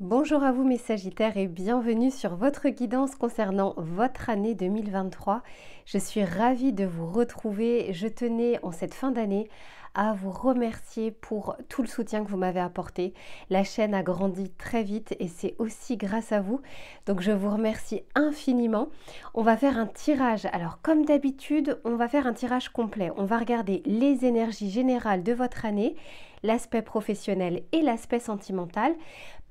Bonjour à vous mes Sagittaires et bienvenue sur votre guidance concernant votre année 2023. Je suis ravie de vous retrouver. Je tenais en cette fin d'année à vous remercier pour tout le soutien que vous m'avez apporté. La chaîne a grandi très vite et c'est aussi grâce à vous. Donc je vous remercie infiniment. On va faire un tirage. Alors comme d'habitude, on va faire un tirage complet. On va regarder les énergies générales de votre année, l'aspect professionnel et l'aspect sentimental.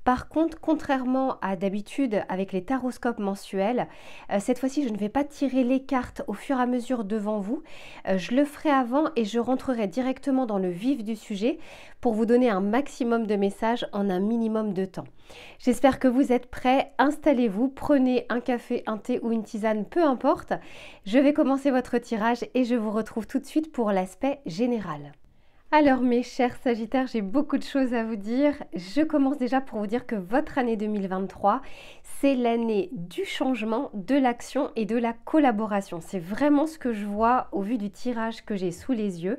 Par contre, contrairement à d'habitude avec les taroscopes mensuels, cette fois-ci je ne vais pas tirer les cartes au fur et à mesure devant vous. Je le ferai avant et je rentrerai directement dans le vif du sujet pour vous donner un maximum de messages en un minimum de temps. J'espère que vous êtes prêts. Installez-vous, prenez un café, un thé ou une tisane, peu importe. Je vais commencer votre tirage et je vous retrouve tout de suite pour l'aspect général. Alors mes chers Sagittaires, j'ai beaucoup de choses à vous dire. Je commence déjà pour vous dire que votre année 2023, c'est l'année du changement, de l'action et de la collaboration. C'est vraiment ce que je vois au vu du tirage que j'ai sous les yeux.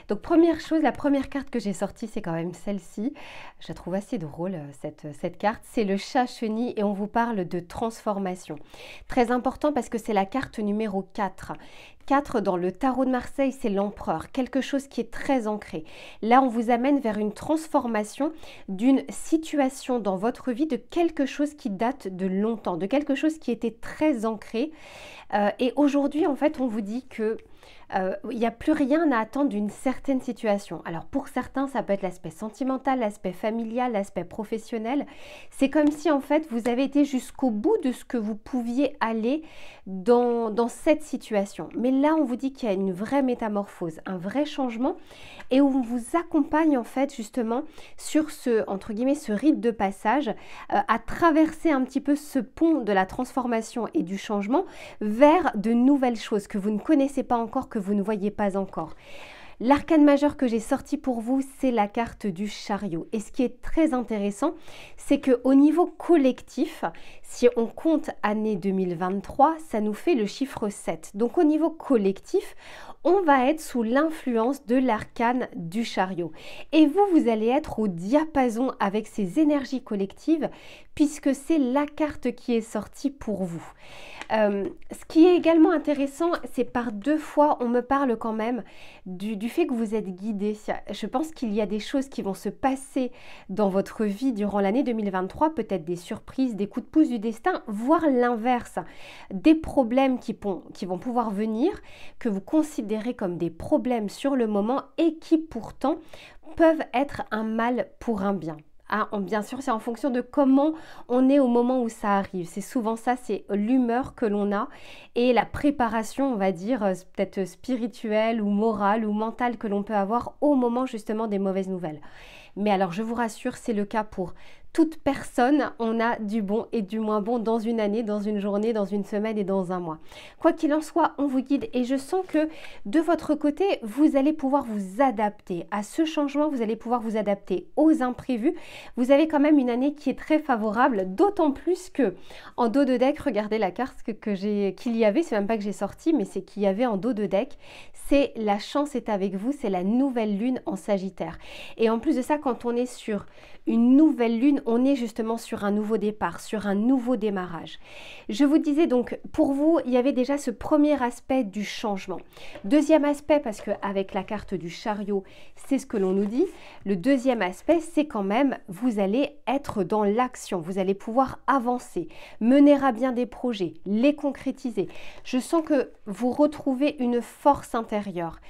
Donc première chose, la première carte que j'ai sortie, c'est quand même celle-ci. Je la trouve assez drôle cette carte. C'est le chat chenille et on vous parle de transformation. Très important parce que c'est la carte numéro 4. 4 dans le tarot de Marseille, c'est l'empereur, quelque chose qui est très ancré. Là, on vous amène vers une transformation d'une situation dans votre vie, de quelque chose qui date de longtemps, de quelque chose qui était très ancré. Et aujourd'hui, en fait, on vous dit que il n'y a plus rien à attendre d'une certaine situation. Alors pour certains, ça peut être l'aspect sentimental, l'aspect familial, l'aspect professionnel. C'est comme si en fait vous avez été jusqu'au bout de ce que vous pouviez aller dans cette situation. Mais là, on vous dit qu'il y a une vraie métamorphose, un vrai changement et on vous accompagne en fait justement sur ce, entre guillemets, ce rite de passage à traverser un petit peu ce pont de la transformation et du changement vers de nouvelles choses que vous ne connaissez pas encore, que vous ne voyez pas encore. L'arcane majeur que j'ai sorti pour vous, c'est la carte du chariot. Et ce qui est très intéressant, c'est qu'au niveau collectif, si on compte année 2023, ça nous fait le chiffre 7. Donc au niveau collectif, on va être sous l'influence de l'arcane du chariot. Et vous, vous allez être au diapason avec ces énergies collectives, puisque c'est la carte qui est sortie pour vous. Ce qui est également intéressant, c'est par deux fois, on me parle quand même du fait que vous êtes guidé. Je pense qu'il y a des choses qui vont se passer dans votre vie durant l'année 2023, peut-être des surprises, des coups de pouce du destin, voire l'inverse, des problèmes qui vont pouvoir venir, que vous considérez comme des problèmes sur le moment et qui pourtant peuvent être un mal pour un bien. Ah, bien sûr, c'est en fonction de comment on est au moment où ça arrive. C'est souvent ça, c'est l'humeur que l'on a et la préparation, on va dire, peut-être spirituelle ou morale ou mentale que l'on peut avoir au moment justement des mauvaises nouvelles. Mais alors, je vous rassure, c'est le cas pour toute personne. On a du bon et du moins bon dans une année, dans une journée, dans une semaine et dans un mois. Quoi qu'il en soit, on vous guide et je sens que de votre côté, vous allez pouvoir vous adapter à ce changement, vous allez pouvoir vous adapter aux imprévus. Vous avez quand même une année qui est très favorable, d'autant plus que en dos de deck, regardez la carte qu'il y avait, c'est même pas que j'ai sorti, mais c'est qu'il y avait en dos de deck, c'est la chance est avec vous, c'est la nouvelle lune en Sagittaire. Et en plus de ça, quand on est sur une nouvelle lune, on est justement sur un nouveau départ, sur un nouveau démarrage. Je vous disais donc, pour vous, il y avait déjà ce premier aspect du changement. Deuxième aspect, parce qu'avec la carte du chariot, c'est ce que l'on nous dit, le deuxième aspect, c'est quand même, vous allez être dans l'action, vous allez pouvoir avancer, mener à bien des projets, les concrétiser. Je sens que vous retrouvez une force intérieure.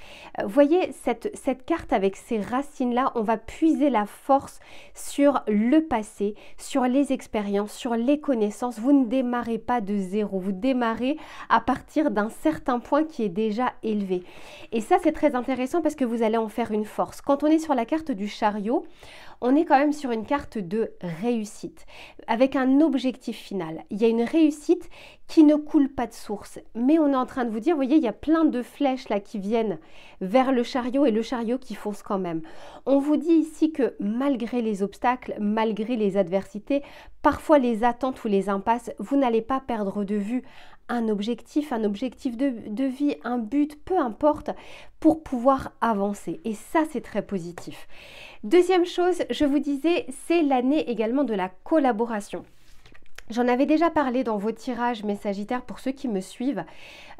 Voyez, cette carte avec ces racines-là, on va puiser la force sur le passé, sur les expériences, sur les connaissances. Vous ne démarrez pas de zéro, vous démarrez à partir d'un certain point qui est déjà élevé. Et ça, c'est très intéressant parce que vous allez en faire une force. Quand on est sur la carte du chariot, on est quand même sur une carte de réussite, avec un objectif final. Il y a une réussite qui ne coule pas de source, mais on est en train de vous dire, vous voyez, il y a plein de flèches là qui viennent vers le chariot et le chariot qui fonce quand même. On vous dit ici que malgré les obstacles, malgré les adversités, parfois les attentes ou les impasses, vous n'allez pas perdre de vue un objectif de vie, un but, peu importe, pour pouvoir avancer. Et ça, c'est très positif. Deuxième chose, je vous disais, c'est l'année également de la collaboration. J'en avais déjà parlé dans vos tirages, mes Sagittaires, pour ceux qui me suivent.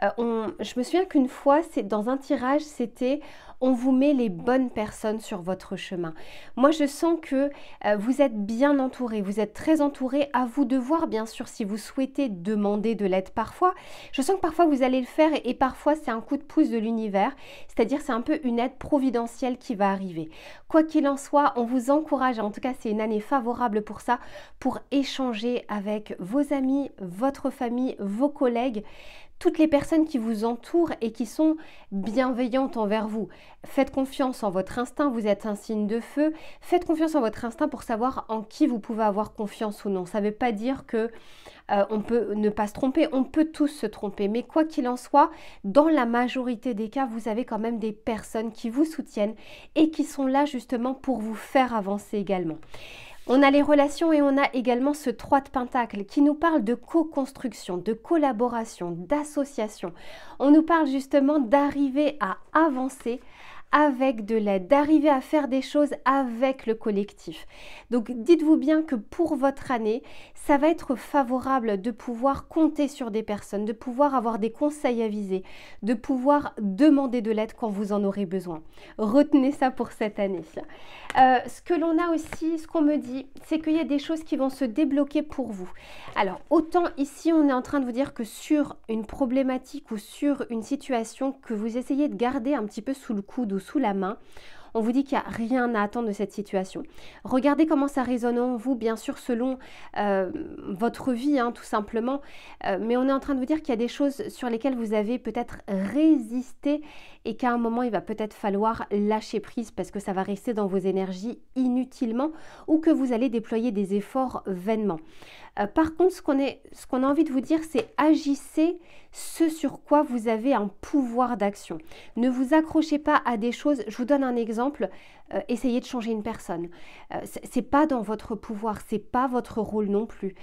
Je me souviens qu'une fois, dans un tirage, c'était on vous met les bonnes personnes sur votre chemin. Moi, je sens que vous êtes bien entouré, vous êtes très entouré. À vous de voir, bien sûr, si vous souhaitez demander de l'aide parfois. Je sens que parfois, vous allez le faire et parfois, c'est un coup de pouce de l'univers. C'est-à-dire, c'est un peu une aide providentielle qui va arriver. Quoi qu'il en soit, on vous encourage, en tout cas, c'est une année favorable pour ça, pour échanger avec vos amis, votre famille, vos collègues, toutes les personnes qui vous entourent et qui sont bienveillantes envers vous. Faites confiance en votre instinct, vous êtes un signe de feu. Faites confiance en votre instinct pour savoir en qui vous pouvez avoir confiance ou non. Ça ne veut pas dire que on peut ne pas se tromper, on peut tous se tromper. Mais quoi qu'il en soit, dans la majorité des cas, vous avez quand même des personnes qui vous soutiennent et qui sont là justement pour vous faire avancer également. On a les relations et on a également ce 3 de Pentacle qui nous parle de co-construction, de collaboration, d'association. On nous parle justement d'arriver à avancer avec de l'aide, d'arriver à faire des choses avec le collectif. Donc dites-vous bien que pour votre année, ça va être favorable de pouvoir compter sur des personnes, de pouvoir avoir des conseils avisés, de pouvoir demander de l'aide quand vous en aurez besoin. Retenez ça pour cette année. Ce que l'on a aussi, ce qu'on me dit, c'est qu'il y a des choses qui vont se débloquer pour vous. Alors autant ici on est en train de vous dire que sur une problématique ou sur une situation que vous essayez de garder un petit peu sous le coude ou sous la main, on vous dit qu'il n'y a rien à attendre de cette situation. Regardez comment ça résonne en vous, bien sûr, selon votre vie, hein, tout simplement. Mais on est en train de vous dire qu'il y a des choses sur lesquelles vous avez peut-être résisté et qu'à un moment, il va peut-être falloir lâcher prise parce que ça va rester dans vos énergies inutilement ou que vous allez déployer des efforts vainement. Par contre, ce qu'on a envie de vous dire, c'est agissez ce sur quoi vous avez un pouvoir d'action. Ne vous accrochez pas à des choses. Je vous donne un exemple. Essayez de changer une personne. C'est pas dans votre pouvoir, c'est pas votre rôle non plus.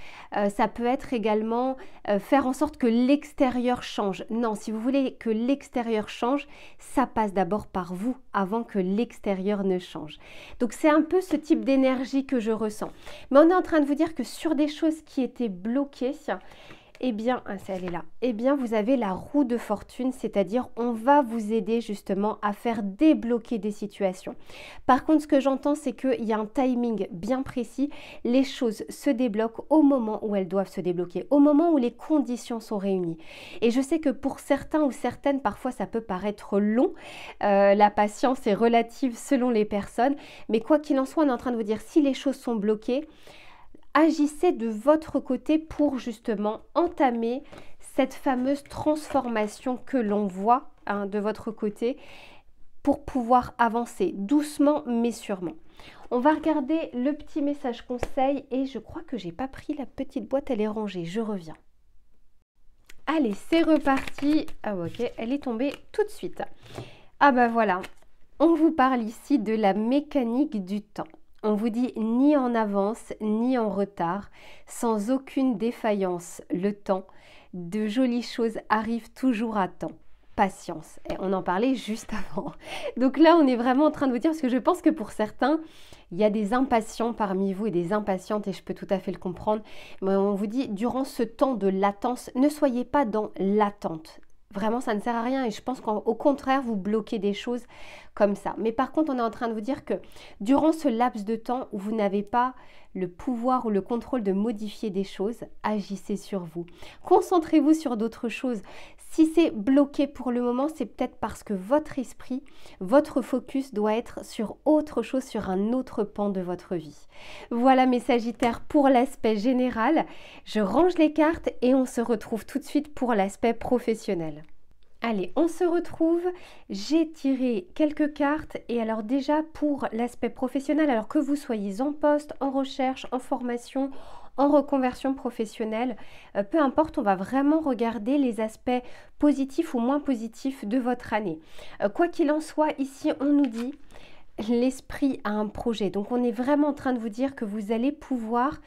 Ça peut être également faire en sorte que l'extérieur change. Non, si vous voulez que l'extérieur change, ça passe d'abord par vous avant que l'extérieur ne change. Donc c'est un peu ce type d'énergie que je ressens. Mais on est en train de vous dire que sur des choses qui étaient bloquées, eh bien, elle est là. Eh bien, vous avez la roue de fortune, c'est-à-dire on va vous aider justement à faire débloquer des situations. Par contre, ce que j'entends, c'est qu'il y a un timing bien précis. Les choses se débloquent au moment où elles doivent se débloquer, au moment où les conditions sont réunies. Et je sais que pour certains ou certaines, parfois, ça peut paraître long. La patience est relative selon les personnes. Mais quoi qu'il en soit, on est en train de vous dire, si les choses sont bloquées, agissez de votre côté pour justement entamer cette fameuse transformation que l'on voit de votre côté pour pouvoir avancer doucement mais sûrement. On va regarder le petit message conseil et je crois que j'ai pas pris la petite boîte, elle est rangée, je reviens. Allez, c'est reparti. Ah ok, elle est tombée tout de suite. Ah bah voilà, on vous parle ici de la mécanique du temps. On vous dit ni en avance ni en retard, sans aucune défaillance, le temps. De jolies choses arrivent toujours à temps. Patience. Et on en parlait juste avant. Donc là, on est vraiment en train de vous dire, parce que je pense que pour certains, il y a des impatients parmi vous et des impatientes, et je peux tout à fait le comprendre. Mais on vous dit, durant ce temps de latence, ne soyez pas dans l'attente. Vraiment, ça ne sert à rien et je pense qu'au contraire, vous bloquez des choses comme ça. Mais par contre, on est en train de vous dire que durant ce laps de temps où vous n'avez pas le pouvoir ou le contrôle de modifier des choses, agissez sur vous. Concentrez-vous sur d'autres choses. Si c'est bloqué pour le moment, c'est peut-être parce que votre esprit, votre focus doit être sur autre chose, sur un autre pan de votre vie. Voilà mes Sagittaires pour l'aspect général. Je range les cartes et on se retrouve tout de suite pour l'aspect professionnel. Allez, on se retrouve. J'ai tiré quelques cartes et alors déjà pour l'aspect professionnel, alors que vous soyez en poste, en recherche, en formation, en reconversion professionnelle, peu importe, on va vraiment regarder les aspects positifs ou moins positifs de votre année. Quoi qu'il en soit, ici on nous dit l'esprit à un projet. Donc on est vraiment en train de vous dire que vous allez pouvoir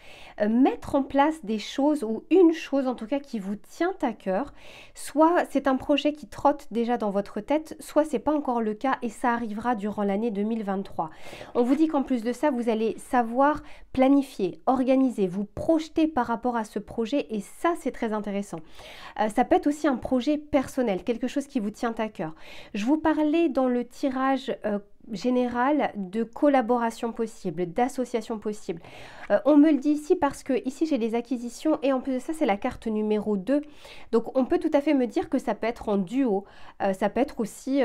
mettre en place des choses ou une chose en tout cas qui vous tient à cœur. Soit c'est un projet qui trotte déjà dans votre tête, soit c'est pas encore le cas et ça arrivera durant l'année 2023. On vous dit qu'en plus de ça, vous allez savoir planifier, organiser, vous projeter par rapport à ce projet et ça c'est très intéressant. Ça peut être aussi un projet personnel, quelque chose qui vous tient à cœur. Je vous parlais dans le tirage général de collaboration possible, d'association possible. On me le dit ici parce que ici j'ai les acquisitions et en plus de ça c'est la carte numéro 2. Donc on peut tout à fait me dire que ça peut être en duo, ça peut être aussi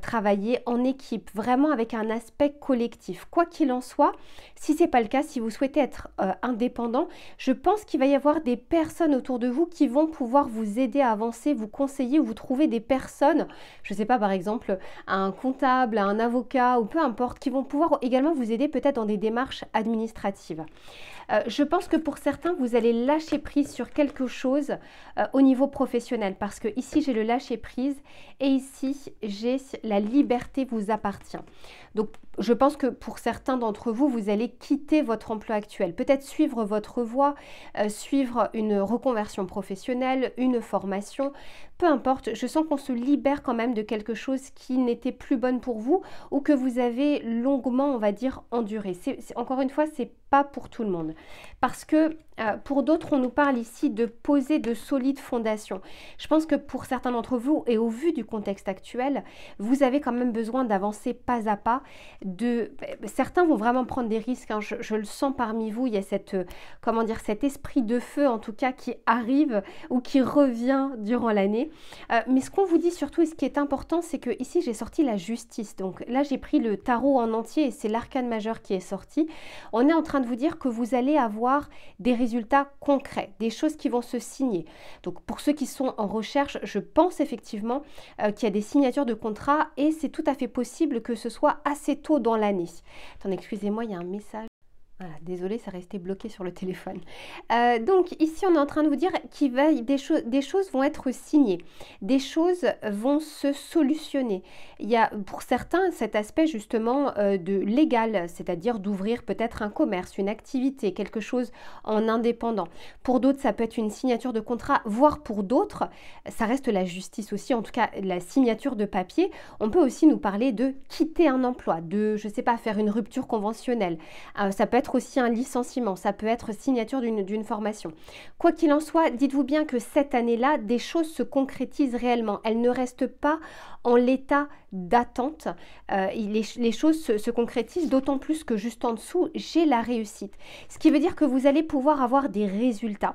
travailler en équipe, vraiment avec un aspect collectif. Quoi qu'il en soit, si ce n'est pas le cas, si vous souhaitez être indépendant, je pense qu'il va y avoir des personnes autour de vous qui vont pouvoir vous aider à avancer, vous conseiller ou vous trouver des personnes, je ne sais pas par exemple un comptable, un avocat ou peu importe, qui vont pouvoir également vous aider peut-être dans des démarches administratives. Je pense que pour certains, vous allez lâcher prise sur quelque chose au niveau professionnel parce que ici, j'ai le lâcher prise et ici, j'ai la liberté vous appartient. Donc, je pense que pour certains d'entre vous, vous allez quitter votre emploi actuel, peut-être suivre votre voie, suivre une reconversion professionnelle, une formation, peu importe. Je sens qu'on se libère quand même de quelque chose qui n'était plus bonne pour vous ou que vous avez longuement, on va dire, enduré. Encore une fois, c'est pas pour tout le monde. Parce que pour d'autres, on nous parle ici de poser de solides fondations. Je pense que pour certains d'entre vous, et au vu du contexte actuel, vous avez quand même besoin d'avancer pas à pas. Certains vont vraiment prendre des risques, hein. Je le sens parmi vous, il y a cet esprit de feu en tout cas qui arrive ou qui revient durant l'année. Mais ce qu'on vous dit surtout et ce qui est important, c'est que ici j'ai sorti la justice. Donc là j'ai pris le tarot en entier et c'est l'arcane majeur qui est sorti. On est en train de vous dire que vous allez avoir des résultats concrets, des choses qui vont se signer. Donc pour ceux qui sont en recherche, je pense effectivement qu'il y a des signatures de contrats et c'est tout à fait possible que ce soit assez tôt dans l'année. Attendez, excusez-moi, il y a un message. Voilà, désolée, ça restait bloqué sur le téléphone. Donc ici, on est en train de vous dire que des choses vont être signées, des choses vont se solutionner. Il y a pour certains cet aspect justement de légal, c'est-à-dire d'ouvrir peut-être un commerce, une activité, quelque chose en indépendant. Pour d'autres, ça peut être une signature de contrat, voire pour d'autres, ça reste la justice aussi, en tout cas la signature de papier. On peut aussi nous parler de quitter un emploi, de, je ne sais pas, faire une rupture conventionnelle. Ça peut être aussi un licenciement, ça peut être signature d'une formation. Quoi qu'il en soit, dites-vous bien que cette année-là, des choses se concrétisent réellement. Elles ne restent pas en l'état d'attente. Les choses se concrétisent, d'autant plus que juste en dessous, j'ai la réussite. Ce qui veut dire que vous allez pouvoir avoir des résultats.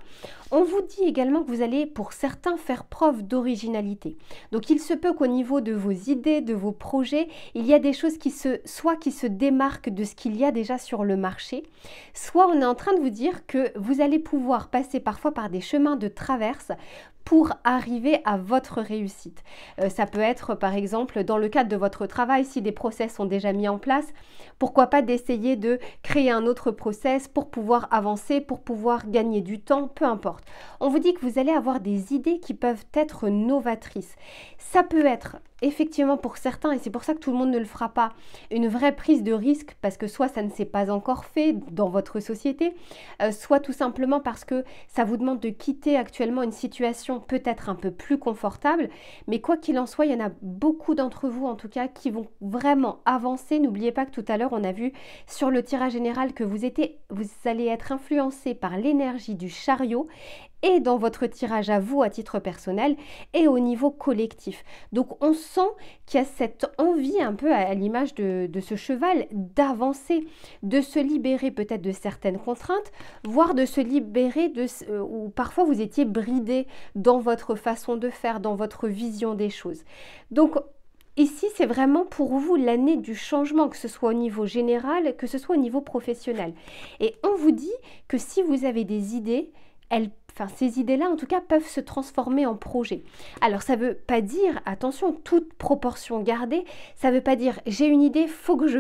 On vous dit également que vous allez, pour certains, faire preuve d'originalité. Donc, il se peut qu'au niveau de vos idées, de vos projets, il y a des choses qui se démarquent de ce qu'il y a déjà sur le marché, soit on est en train de vous dire que vous allez pouvoir passer parfois par des chemins de traverse pour arriver à votre réussite. Ça peut être par exemple dans le cadre de votre travail, si des process sont déjà mis en place, pourquoi pas d'essayer de créer un autre process pour pouvoir avancer, pour pouvoir gagner du temps, peu importe. On vous dit que vous allez avoir des idées qui peuvent être novatrices. Ça peut être effectivement pour certains, et c'est pour ça que tout le monde ne le fera pas, une vraie prise de risque parce que soit ça ne s'est pas encore fait dans votre société, soit tout simplement parce que ça vous demande de quitter actuellement une situation peut-être un peu plus confortable, mais quoi qu'il en soit, il y en a beaucoup d'entre vous en tout cas qui vont vraiment avancer. N'oubliez pas que tout à l'heure on a vu sur le tirage général que vous allez être influencé par l'énergie du chariot et dans votre tirage à vous à titre personnel et au niveau collectif. Donc on sent qu'il y a cette envie un peu à l'image de ce cheval d'avancer, de se libérer peut-être de certaines contraintes, voire de se libérer où parfois vous étiez bridé dans votre façon de faire, dans votre vision des choses. Donc ici, c'est vraiment pour vous l'année du changement, que ce soit au niveau général, que ce soit au niveau professionnel. Et on vous dit que si vous avez des idées, ces idées-là, en tout cas, peuvent se transformer en projet. Alors, ça ne veut pas dire, attention, toute proportion gardée, ça ne veut pas dire, j'ai une idée, faut que je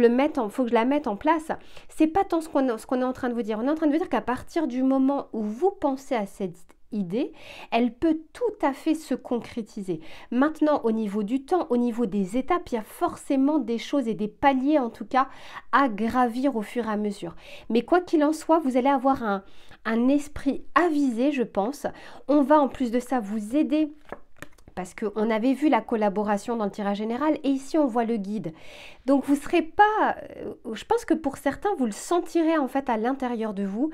la mette en place. C'est pas tant ce qu'on est en train de vous dire. On est en train de vous dire qu'à partir du moment où vous pensez à cette idée, elle peut tout à fait se concrétiser. Maintenant, au niveau du temps, au niveau des étapes, il y a forcément des choses et des paliers en tout cas à gravir au fur et à mesure. Mais quoi qu'il en soit, vous allez avoir un esprit avisé, je pense. On va en plus de ça vous aider parce qu'on avait vu la collaboration dans le tirage général et ici on voit le guide. Donc vous ne serez pas, je pense que pour certains vous le sentirez en fait à l'intérieur de vous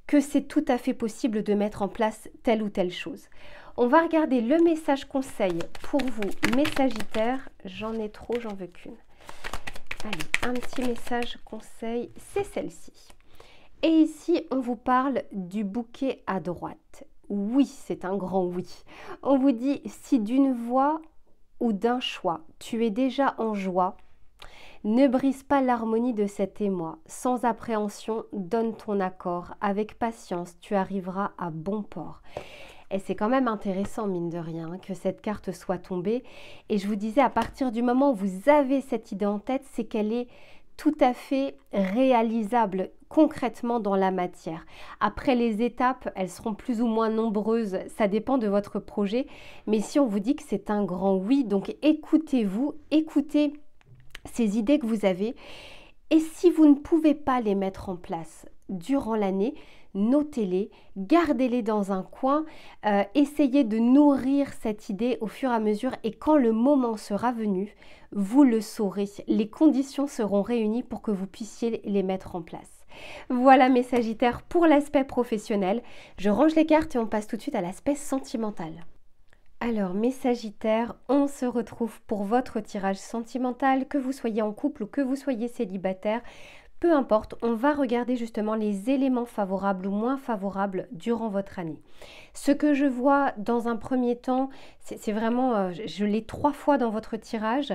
que c'est tout à fait possible de mettre en place telle ou telle chose. On va regarder le message conseil pour vous, mes Sagittaires. J'en ai trop, j'en veux qu'une. Allez, un petit message conseil, c'est celle-ci. Et ici on vous parle du bouquet à droite. Oui, c'est un grand oui. On vous dit, si d'une voix ou d'un choix, tu es déjà en joie, ne brise pas l'harmonie de cet émoi. Sans appréhension, donne ton accord. Avec patience, tu arriveras à bon port. Et c'est quand même intéressant, mine de rien, que cette carte soit tombée. Et je vous disais, à partir du moment où vous avez cette idée en tête, c'est qu'elle est tout à fait réalisable concrètement dans la matière. Après, les étapes, elles seront plus ou moins nombreuses, ça dépend de votre projet, mais si on vous dit que c'est un grand oui, donc écoutez-vous, écoutez ces idées que vous avez, et si vous ne pouvez pas les mettre en place durant l'année, notez-les, gardez-les dans un coin, essayez de nourrir cette idée au fur et à mesure et quand le moment sera venu, vous le saurez. Les conditions seront réunies pour que vous puissiez les mettre en place. Voilà mes Sagittaires pour l'aspect professionnel. Je range les cartes et on passe tout de suite à l'aspect sentimental. Alors mes Sagittaires, on se retrouve pour votre tirage sentimental, que vous soyez en couple ou que vous soyez célibataire. Peu importe, on va regarder justement les éléments favorables ou moins favorables durant votre année. Ce que je vois dans un premier temps, c'est vraiment, je l'ai 3 fois dans votre tirage,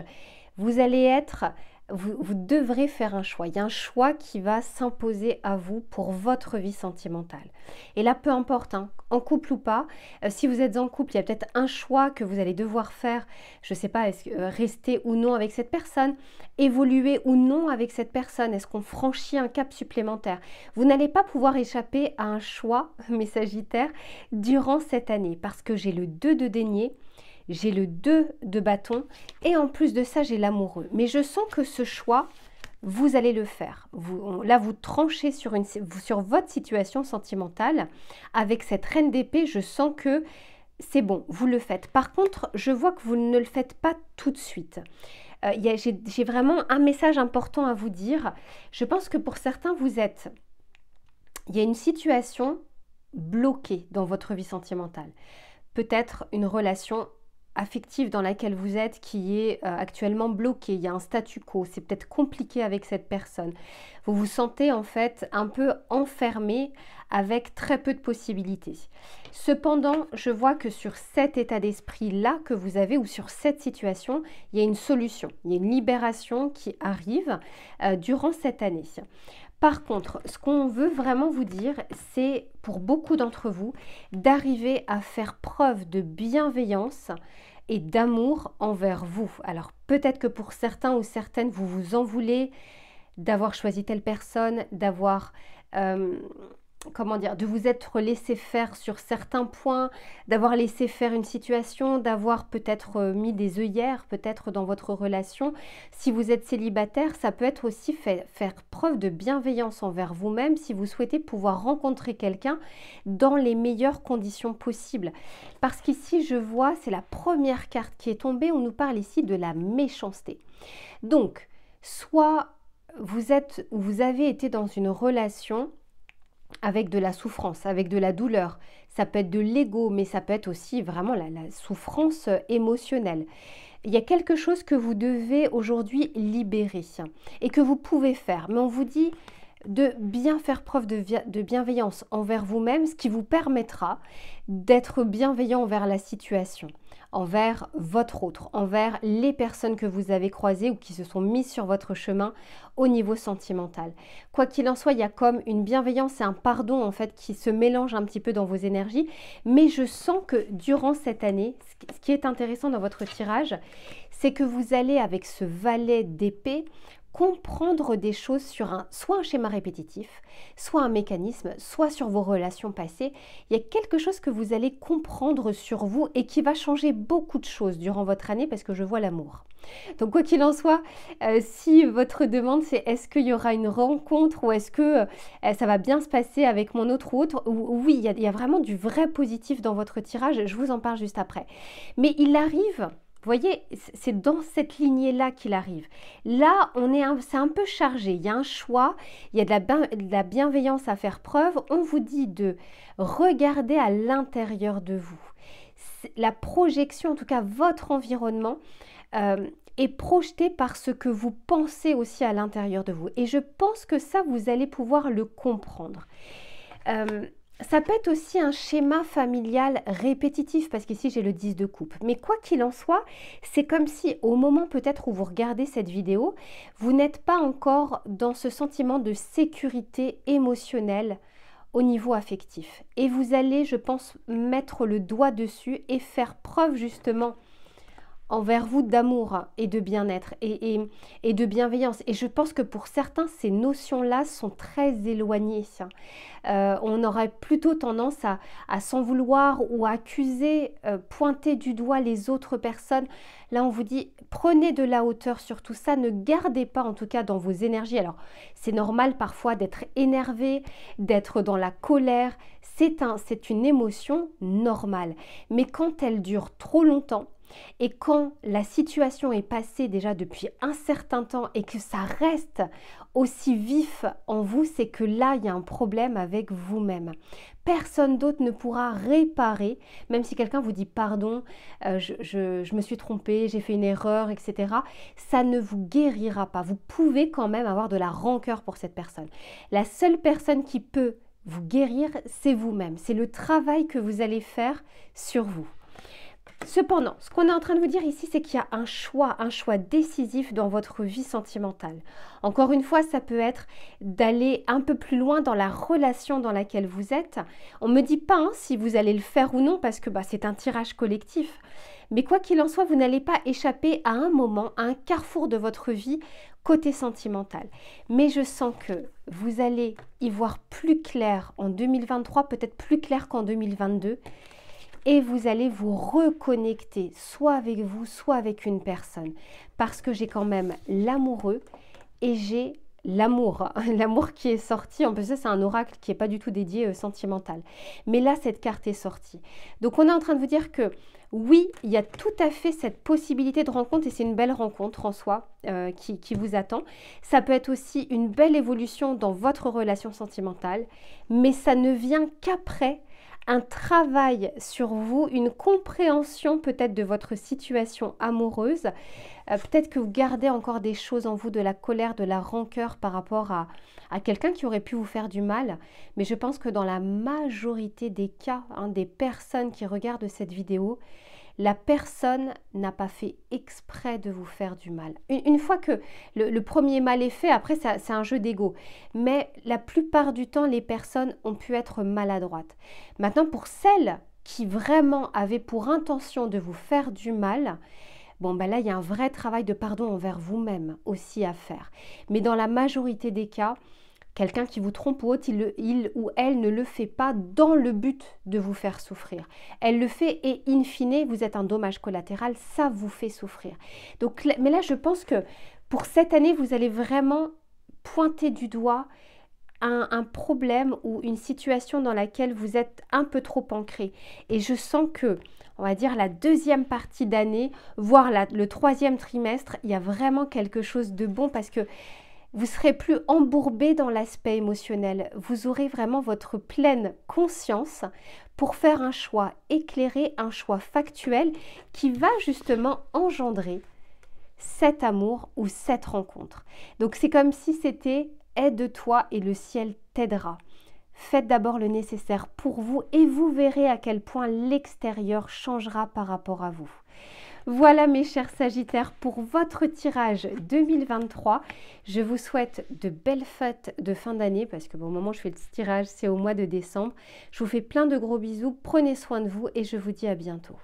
vous allez être... Vous devrez faire un choix. Il y a un choix qui va s'imposer à vous pour votre vie sentimentale. Et là, peu importe, hein, en couple ou pas, si vous êtes en couple, il y a peut-être un choix que vous allez devoir faire. Je ne sais pas, est-ce que rester ou non avec cette personne, évoluer ou non avec cette personne, est-ce qu'on franchit un cap supplémentaire? Vous n'allez pas pouvoir échapper à un choix, mes Sagittaires, durant cette année, parce que j'ai le 2 de denier, j'ai le 2 de bâton et en plus de ça, j'ai l'amoureux. Mais je sens que ce choix, vous allez le faire. Là, vous tranchez sur votre situation sentimentale. Avec cette reine d'épée, je sens que c'est bon, vous le faites. Par contre, je vois que vous ne le faites pas tout de suite. J'ai vraiment un message important à vous dire. Je pense que pour certains, il y a une situation bloquée dans votre vie sentimentale. Peut-être une relation affective dans laquelle vous êtes qui est actuellement bloquée, il y a un statu quo, c'est peut-être compliqué avec cette personne. Vous vous sentez en fait un peu enfermé avec très peu de possibilités. Cependant, je vois que sur cet état d'esprit-là que vous avez ou sur cette situation, il y a une solution, il y a une libération qui arrive durant cette année. Par contre, ce qu'on veut vraiment vous dire, c'est pour beaucoup d'entre vous d'arriver à faire preuve de bienveillance et d'amour envers vous. Alors peut-être que pour certains ou certaines, vous vous en voulez d'avoir choisi telle personne, d'avoir... de vous être laissé faire sur certains points, d'avoir laissé faire une situation, d'avoir peut-être mis des œillères peut-être dans votre relation. Si vous êtes célibataire, ça peut être aussi faire preuve de bienveillance envers vous-même si vous souhaitez pouvoir rencontrer quelqu'un dans les meilleures conditions possibles. Parce qu'ici, je vois, c'est la première carte qui est tombée, on nous parle ici de la méchanceté. Donc, soit vous avez été dans une relation avec de la souffrance, avec de la douleur. Ça peut être de l'ego, mais ça peut être aussi vraiment la souffrance émotionnelle. Il y a quelque chose que vous devez aujourd'hui libérer et que vous pouvez faire. Mais on vous dit de bien faire preuve de bienveillance envers vous-même, ce qui vous permettra d'être bienveillant envers la situation, envers votre autre, envers les personnes que vous avez croisées ou qui se sont mises sur votre chemin au niveau sentimental. Quoi qu'il en soit, il y a comme une bienveillance et un pardon en fait qui se mélangent un petit peu dans vos énergies, mais je sens que durant cette année, ce qui est intéressant dans votre tirage, c'est que vous allez avec ce valet d'épée comprendre des choses sur soit un schéma répétitif, soit un mécanisme, soit sur vos relations passées. Il y a quelque chose que vous allez comprendre sur vous et qui va changer beaucoup de choses durant votre année parce que je vois l'amour. Donc quoi qu'il en soit, si votre demande c'est est-ce qu'il y aura une rencontre ou est-ce que ça va bien se passer avec mon autre ou autre, oui, il y a vraiment du vrai positif dans votre tirage, je vous en parle juste après. Mais il arrive... Vous voyez, c'est dans cette lignée-là qu'il arrive. Là, c'est un peu chargé. Il y a un choix, il y a de la bienveillance à faire preuve. On vous dit de regarder à l'intérieur de vous. La projection, en tout cas votre environnement, est projeté par ce que vous pensez aussi à l'intérieur de vous. Et je pense que ça, vous allez pouvoir le comprendre. Ça peut être aussi un schéma familial répétitif, parce qu'ici j'ai le 10 de coupe. Mais quoi qu'il en soit, c'est comme si au moment peut-être où vous regardez cette vidéo, vous n'êtes pas encore dans ce sentiment de sécurité émotionnelle au niveau affectif. Et vous allez, je pense, mettre le doigt dessus et faire preuve justement envers vous d'amour et de bien-être et de bienveillance. Et je pense que pour certains, ces notions-là sont très éloignées. On aurait plutôt tendance à s'en vouloir ou à accuser, pointer du doigt les autres personnes. Là, on vous dit, prenez de la hauteur sur tout ça, ne gardez pas en tout cas dans vos énergies. Alors, c'est normal parfois d'être énervé, d'être dans la colère. C'est une émotion normale. Mais quand elle dure trop longtemps, et quand la situation est passée déjà depuis un certain temps et que ça reste aussi vif en vous, c'est que là, il y a un problème avec vous-même. Personne d'autre ne pourra réparer, même si quelqu'un vous dit pardon, je me suis trompée, j'ai fait une erreur, etc. Ça ne vous guérira pas. Vous pouvez quand même avoir de la rancœur pour cette personne. La seule personne qui peut vous guérir, c'est vous-même. C'est le travail que vous allez faire sur vous. Cependant, ce qu'on est en train de vous dire ici, c'est qu'il y a un choix décisif dans votre vie sentimentale. Encore une fois, ça peut être d'aller un peu plus loin dans la relation dans laquelle vous êtes. On ne me dit pas si vous allez le faire ou non, parce que c'est un tirage collectif. Mais quoi qu'il en soit, vous n'allez pas échapper à un moment, à un carrefour de votre vie côté sentimental. Mais je sens que vous allez y voir plus clair en 2023, peut-être plus clair qu'en 2022. Et vous allez vous reconnecter, soit avec vous, soit avec une personne. Parce que j'ai quand même l'amoureux et j'ai l'amour. L'amour qui est sorti, en plus ça c'est un oracle qui n'est pas du tout dédié sentimental. Mais là, cette carte est sortie. Donc on est en train de vous dire que oui, il y a tout à fait cette possibilité de rencontre et c'est une belle rencontre en soi qui vous attend. Ça peut être aussi une belle évolution dans votre relation sentimentale, mais ça ne vient qu'après un travail sur vous, une compréhension peut-être de votre situation amoureuse. Peut-être que vous gardez encore des choses en vous, de la colère, de la rancœur par rapport à quelqu'un qui aurait pu vous faire du mal. Mais je pense que dans la majorité des cas, des personnes qui regardent cette vidéo, la personne n'a pas fait exprès de vous faire du mal. Une fois que le premier mal est fait, après c'est un jeu d'ego. Mais la plupart du temps, les personnes ont pu être maladroites. Maintenant, pour celles qui vraiment avaient pour intention de vous faire du mal, là, il y a un vrai travail de pardon envers vous-même aussi à faire. Mais dans la majorité des cas, quelqu'un qui vous trompe ou autre, il ou elle ne le fait pas dans le but de vous faire souffrir. Elle le fait et in fine, vous êtes un dommage collatéral, ça vous fait souffrir. Donc, mais là, je pense que pour cette année, vous allez vraiment pointer du doigt un problème ou une situation dans laquelle vous êtes un peu trop ancré. Et je sens que, on va dire, la deuxième partie d'année, voire le troisième trimestre, il y a vraiment quelque chose de bon parce que vous serez plus embourbé dans l'aspect émotionnel. Vous aurez vraiment votre pleine conscience pour faire un choix éclairé, un choix factuel qui va justement engendrer cet amour ou cette rencontre. Donc c'est comme si c'était « aide-toi et le ciel t'aidera ». Faites d'abord le nécessaire pour vous et vous verrez à quel point l'extérieur changera par rapport à vous. Voilà mes chers Sagittaires pour votre tirage 2023. Je vous souhaite de belles fêtes de fin d'année parce que au moment où je fais le tirage, c'est au mois de décembre. Je vous fais plein de gros bisous, prenez soin de vous et je vous dis à bientôt.